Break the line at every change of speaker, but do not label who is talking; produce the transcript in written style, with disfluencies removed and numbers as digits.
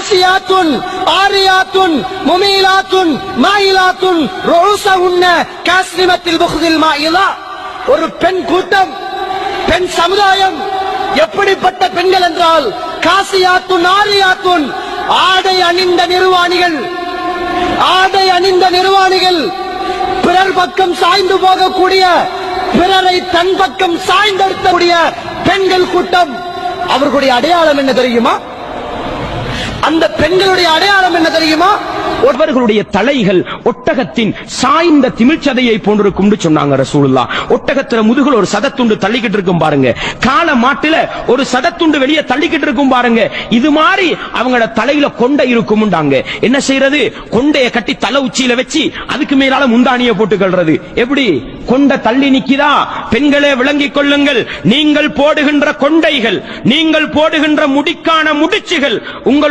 காசியாத்துன் ஆரியாத்துன் முமீலாத்துன் மாயிலாத்துன் ரூஸஹுன்ன காஸ்னிமத்தில் புக்தில் மாயிலா. ஒரு பெண் கூட்டம், பெண் சமுதாயம் எப்படிப்பட்ட பெண்கள் என்றால் காசியாத்துன் ஆரியாத்துன், ஆடை அணிந்த நிர்வாணிகள், ஆடை அணிந்த நிர்வாணிகள், பிறர் பக்கம் சாய்ந்து போகக்கூடிய, பிறரை தன் பக்கம் சாய்ந்தெடுக்கக்கூடிய பெண்கள் கூட்டம். அவர்களுடைய அடையாளம் என்ன தெரியுமா? அந்த பெண்களுடைய அடையாளம் என்ன தெரியுமா?
ஒருவர்களுடைய தலைகள் ஒட்டகத்தின் சாய்ந்த திமிழ்ச்சதையை போன்றிருக்கும் சொன்னாங்க ரசூலுல்லாஹ். ஒட்டகத்துல முதுகுல ஒரு சதத்துண்டு தள்ளிக்கிட்டு இருக்கும் பாருங்க, கால மாட்டுல ஒரு சதத்துண்டு வெளியே தள்ளிக்கிட்டு இருக்கும் பாருங்க, இது மாதிரி அவங்களோட தலையில கொண்டை இருக்கும். என்ன செய்யறது? கொண்டைய கட்டி தலை உச்சியில வச்சு அதுக்கு மேலால முந்தானிய போட்டு கொள்றது. எப்படி கொண்ட தள்ளி நிக்கிறா? பெண்களே விளங்கிக் கொள்ளுங்கள், நீங்கள் போடுகின்ற கொண்டைகள், நீங்கள் போடுகின்ற முடிக்கான முடிச்சுகள் உங்கள்